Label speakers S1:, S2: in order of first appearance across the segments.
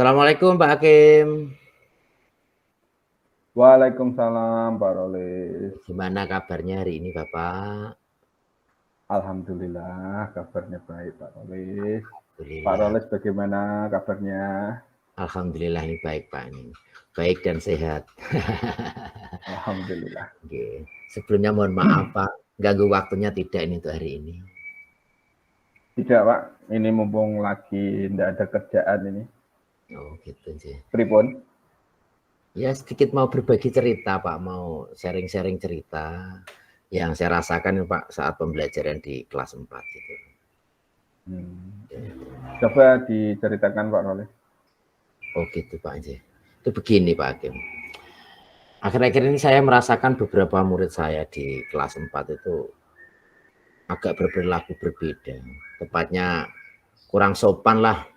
S1: Assalamualaikum Pak Hakim.
S2: Waalaikumsalam Pak Rolis.
S1: Gimana kabarnya hari ini Bapak?
S2: Alhamdulillah kabarnya baik Pak Rolis. Pak
S1: Alhamdulillah.
S2: Rolis bagaimana kabarnya?
S1: Alhamdulillah ini baik Pak. Baik dan sehat.
S2: Alhamdulillah.
S1: Oke. Sebelumnya mohon maaf Pak, ganggu waktunya tidak ini untuk hari ini.
S2: Tidak Pak, ini mumpung lagi tidak ada kerjaan ini.
S1: Oh gitu sih.
S2: Pripun?
S1: Ya sedikit mau berbagi cerita Pak, mau sharing-sharing cerita yang saya rasakan Pak saat pembelajaran di kelas 4 gitu.
S2: Coba diceritakan Pak Rolis.
S1: Oh gitu Pak Haji. Itu begini Pak Hakim. Akhir-akhir ini saya merasakan beberapa murid saya di kelas 4 itu agak berperilaku berbeda. Tepatnya kurang sopan lah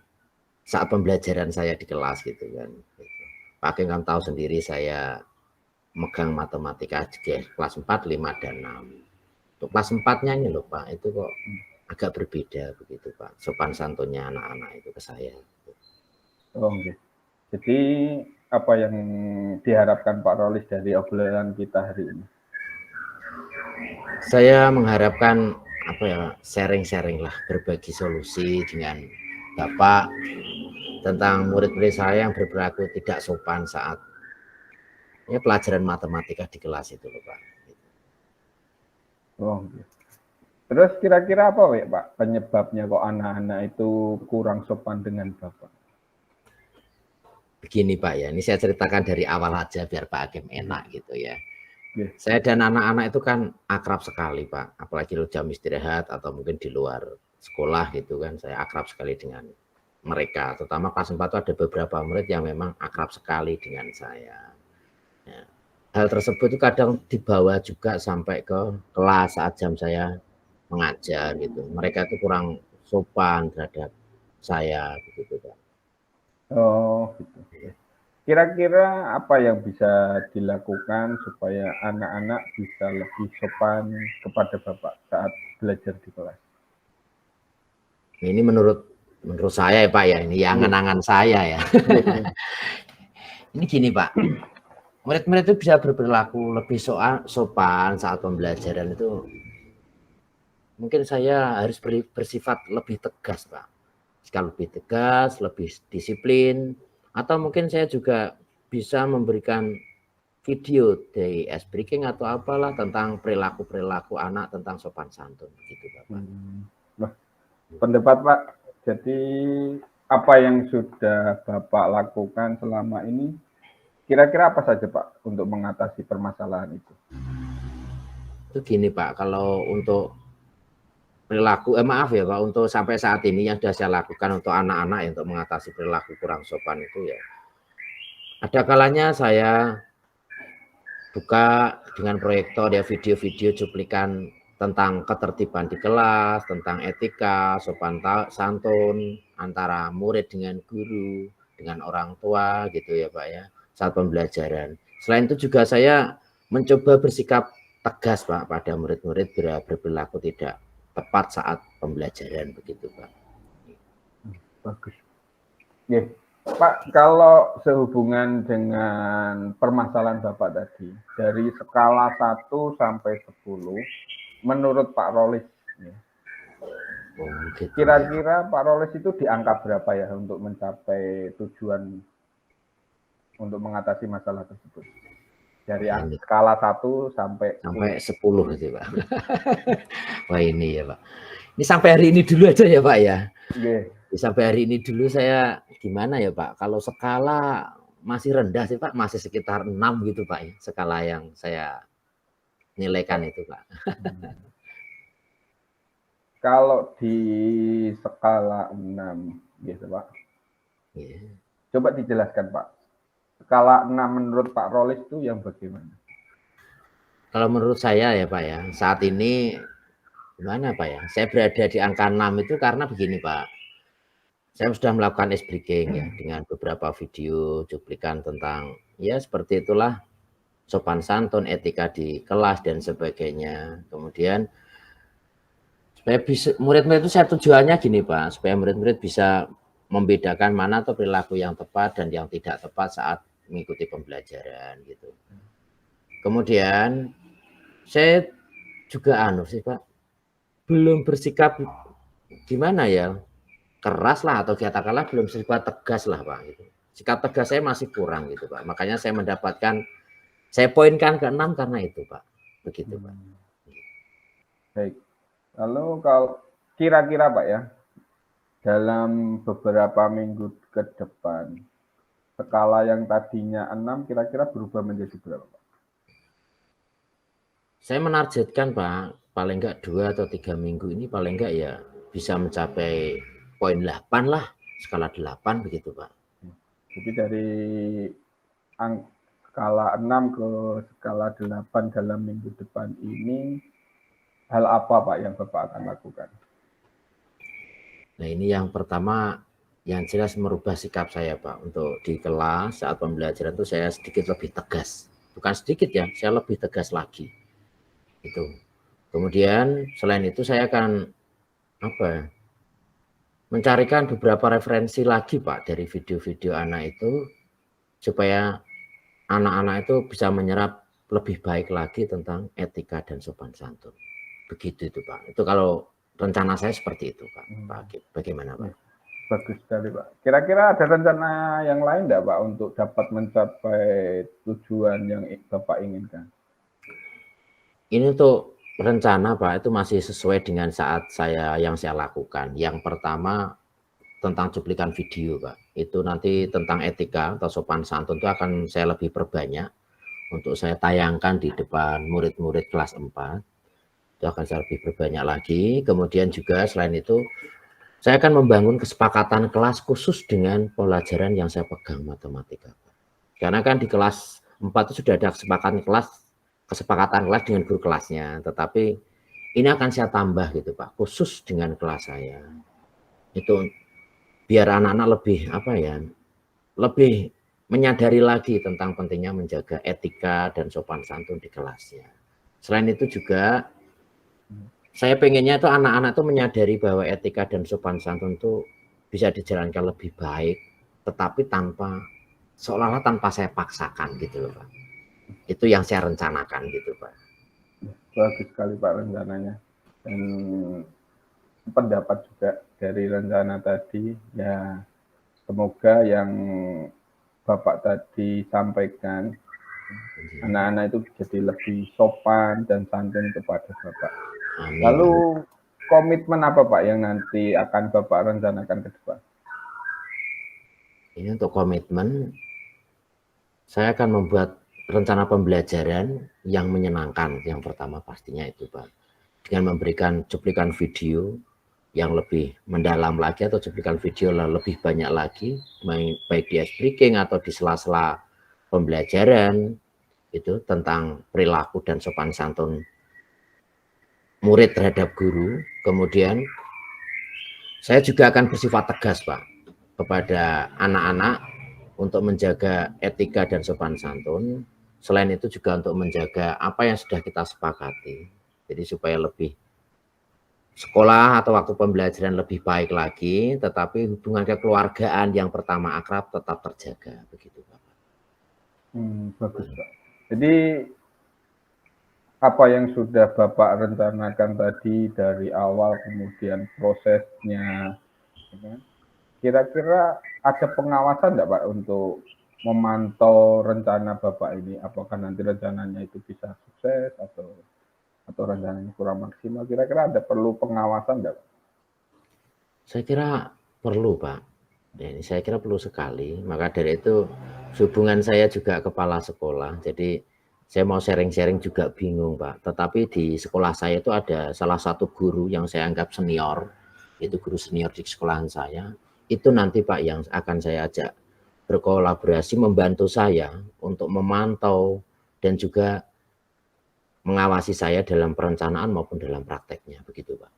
S1: saat pembelajaran saya di kelas gitu kan. Pak Hakim kan tahu sendiri saya megang matematika kelas 4, 5, dan 6. Untuk kelas 4-nya ini loh Pak, itu kok agak berbeda begitu Pak. Sopan santunnya anak-anak itu ke saya.
S2: Oh, okay. Jadi apa yang diharapkan Pak Rolis dari obrolan kita hari ini?
S1: Saya mengharapkan apa ya, sharing-sharing lah, berbagi solusi dengan Bapak tentang murid-murid saya yang berperilaku tidak sopan saat ya, pelajaran matematika di kelas itu loh Pak.
S2: Oh, okay. Terus kira-kira apa ya Pak penyebabnya kok anak-anak itu kurang sopan dengan Bapak?
S1: Begini Pak ya, ini saya ceritakan dari awal aja biar Pak Hakim enak gitu ya. Saya dan anak-anak itu kan akrab sekali Pak, apalagi lo jam istirahat atau mungkin di luar sekolah gitu kan, saya akrab sekali dengan mereka. Terutama kelas 4 itu ada beberapa murid yang memang akrab sekali dengan saya. Ya. Hal tersebut itu kadang dibawa juga sampai ke kelas saat jam saya mengajar gitu. Mereka itu kurang sopan terhadap saya begitu Pak.
S2: Oh gitu. Kira-kira apa yang bisa dilakukan supaya anak-anak bisa lebih sopan kepada Bapak saat belajar di kelas?
S1: Ini menurut saya ya Pak ya, ini angan-angan saya ya. Ini gini Pak, murid-murid itu bisa berperilaku lebih sopan saat pembelajaran itu. Mungkin saya harus bersifat lebih tegas Pak. Jika lebih tegas, lebih disiplin, atau mungkin saya juga bisa memberikan video dari ice breaking atau apalah tentang perilaku anak tentang sopan santun begitu Bapak.
S2: Nah, pendapat Pak, jadi apa yang sudah Bapak lakukan selama ini, kira-kira apa saja Pak untuk mengatasi permasalahan itu?
S1: Itu gini Pak, kalau untuk perilaku, maaf ya Pak, untuk sampai saat ini yang sudah saya lakukan untuk anak-anak ya, untuk mengatasi perilaku kurang sopan itu ya, ada kalanya saya buka dengan proyektor ya video-video cuplikan tentang ketertiban di kelas, tentang etika, sopan santun antara murid dengan guru, dengan orang tua gitu ya Pak ya, saat pembelajaran. Selain itu juga saya mencoba bersikap tegas Pak pada murid-murid bila berperilaku tidak tepat saat pembelajaran begitu Pak.
S2: Bagus. Yeah. Pak, kalau sehubungan dengan permasalahan Bapak tadi, dari skala 1 sampai 10, menurut Pak Rolis, kira-kira Pak Rolis itu di angka berapa ya untuk mencapai tujuan untuk mengatasi masalah tersebut? Dari skala 1 sampai
S1: 10 gitu Pak. Wah ini ya Pak. Ini sampai hari ini dulu aja ya Pak ya.
S2: Yeah.
S1: Sampai hari ini dulu saya gimana ya Pak, kalau skala masih rendah sih Pak, masih sekitar 6 gitu Pak ya, skala yang saya nilaikan itu Pak.
S2: Kalau di skala 6 gitu Pak, coba dijelaskan Pak, skala 6 menurut Pak Rolis itu yang bagaimana?
S1: Kalau menurut saya ya Pak ya, saat ini gimana Pak ya, saya berada di angka 6 itu karena begini Pak, saya sudah melakukan ice breaking ya dengan beberapa video cuplikan tentang ya seperti itulah sopan santun, etika di kelas dan sebagainya. Kemudian supaya bisa murid-murid itu saya tujuannya gini Pak, supaya murid-murid bisa membedakan mana tuh perilaku yang tepat dan yang tidak tepat saat mengikuti pembelajaran gitu. Kemudian saya juga sih Pak, belum bersikap gimana ya, keras lah atau katakanlah belum bersikap tegas lah Pak gitu. Sikap tegas saya masih kurang gitu Pak. Makanya saya poinkan ke 6 karena itu Pak. Begitu Pak.
S2: Baik. Lalu kalau kira-kira Pak ya, dalam beberapa minggu ke depan, skala yang tadinya 6 kira-kira berubah menjadi berapa Pak?
S1: Saya menargetkan Pak, paling enggak 2 atau 3 minggu ini paling enggak ya bisa mencapai poin 8 lah, skala 8 begitu Pak.
S2: Jadi dari skala 6 ke skala 8 dalam minggu depan ini, hal apa Pak yang Bapak akan lakukan?
S1: Nah ini yang pertama, yang jelas merubah sikap saya Pak. Untuk di kelas saat pembelajaran itu saya sedikit lebih tegas. Bukan sedikit ya, saya lebih tegas lagi. Itu. Kemudian selain itu saya akan mencarikan beberapa referensi lagi Pak dari video-video anak itu supaya anak-anak itu bisa menyerap lebih baik lagi tentang etika dan sopan santun. Begitu itu Pak. Itu kalau rencana saya seperti itu Pak. Pak Agip, bagaimana Pak?
S2: Bagus sekali Pak. Kira-kira ada rencana yang lain enggak Pak untuk dapat mencapai tujuan yang Bapak inginkan?
S1: Ini untuk rencana Pak itu masih sesuai dengan yang saya lakukan. Yang pertama tentang cuplikan video Pak. Itu nanti tentang etika atau sopan santun itu akan saya lebih perbanyak untuk saya tayangkan di depan murid-murid kelas 4. Itu akan saya lebih perbanyak lagi. Kemudian juga selain itu saya akan membangun kesepakatan kelas khusus dengan pelajaran yang saya pegang, matematika. Karena kan di kelas 4 itu sudah ada kesepakatan kelas dengan guru kelasnya, tetapi ini akan saya tambah gitu Pak, khusus dengan kelas saya. Itu biar anak-anak lebih menyadari lagi tentang pentingnya menjaga etika dan sopan santun di kelasnya. Selain itu juga saya pengennya itu anak-anak itu menyadari bahwa etika dan sopan santun itu bisa dijalankan lebih baik, tetapi seolah-olah tanpa saya paksakan gitu loh Pak. Itu yang saya rencanakan gitu Pak.
S2: Bagus sekali Pak rencananya. Dan pendapat juga dari rencana tadi, ya semoga yang Bapak tadi sampaikan, anak-anak itu jadi lebih sopan dan santun kepada Bapak.
S1: Amin.
S2: Lalu komitmen apa Pak yang nanti akan Bapak rencanakan ke depan?
S1: Ini untuk komitmen, saya akan membuat rencana pembelajaran yang menyenangkan. Yang pertama pastinya itu Pak. Dengan memberikan cuplikan video yang lebih mendalam lagi atau cuplikan video lebih banyak lagi, baik di ice breaking atau di sela-sela pembelajaran, itu tentang perilaku dan sopan santun murid terhadap guru. Kemudian saya juga akan bersifat tegas Pak kepada anak-anak untuk menjaga etika dan sopan santun. Selain itu juga untuk menjaga apa yang sudah kita sepakati. Jadi supaya lebih sekolah atau waktu pembelajaran lebih baik lagi, tetapi hubungan kekeluargaan yang pertama akrab tetap terjaga. Begitu Pak.
S2: Bagus Pak. Jadi apa yang sudah Bapak rencanakan tadi dari awal, kemudian prosesnya, kira-kira ada pengawasan enggak Pak untuk memantau rencana Bapak ini? Apakah nanti rencananya itu bisa sukses atau rencananya kurang maksimal? Kira-kira ada perlu pengawasan enggak Pak?
S1: Saya kira perlu Pak. Ini saya kira perlu sekali. Maka dari itu hubungan saya juga kepala sekolah. Jadi saya mau sharing-sharing juga bingung Pak. Tetapi di sekolah saya itu ada salah satu guru yang saya anggap senior. Itu guru senior di sekolahan saya. Itu nanti Pak yang akan saya ajak berkolaborasi membantu saya untuk memantau dan juga mengawasi saya dalam perencanaan maupun dalam prakteknya. Begitu Pak.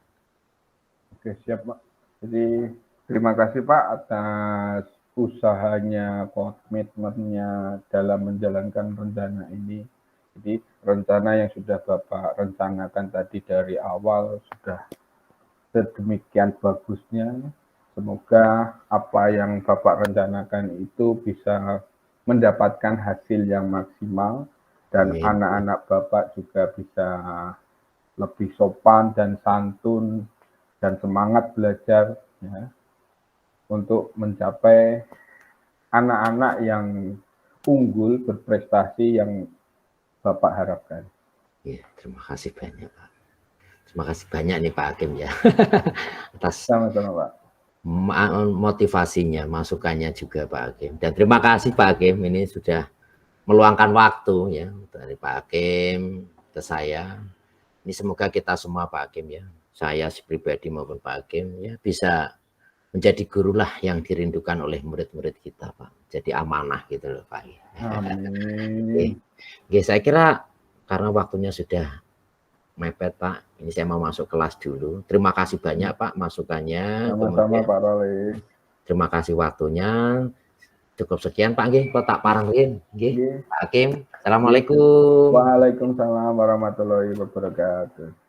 S2: Oke, siap Pak. Jadi terima kasih Pak atas usahanya, komitmennya dalam menjalankan rencana ini. Jadi rencana yang sudah Bapak rencanakan tadi dari awal sudah sedemikian bagusnya, Semoga apa yang Bapak rencanakan itu bisa mendapatkan hasil yang maksimal dan
S1: Amin.
S2: anak-anak Bapak juga bisa lebih sopan dan santun dan semangat belajar ya, untuk mencapai anak-anak yang unggul berprestasi yang Bapak harapkan.
S1: Ya, terima kasih banyak Pak. Terima kasih banyak nih Pak Hakim ya atas
S2: Sama-sama Pak.
S1: motivasinya, masukannya juga Pak Hakim. Dan terima kasih Pak Hakim ini sudah meluangkan waktu ya dari Pak Hakim ke saya. Ini semoga kita semua Pak Hakim ya, saya pribadi maupun Pak Hakim ya bisa menjadi guru lah yang dirindukan oleh murid-murid kita Pak. Jadi amanah gitu loh Pak.
S2: Amin.
S1: Oke, saya kira karena waktunya sudah mepet Pak, ini saya mau masuk kelas dulu. Terima kasih banyak Pak masukannya.
S2: Sama-sama Pak Roli.
S1: Terima kasih waktunya. Cukup sekian Pak nggih, kok tak parengin nggih. Pak Hakim, assalamualaikum.
S2: Waalaikumsalam warahmatullahi wabarakatuh.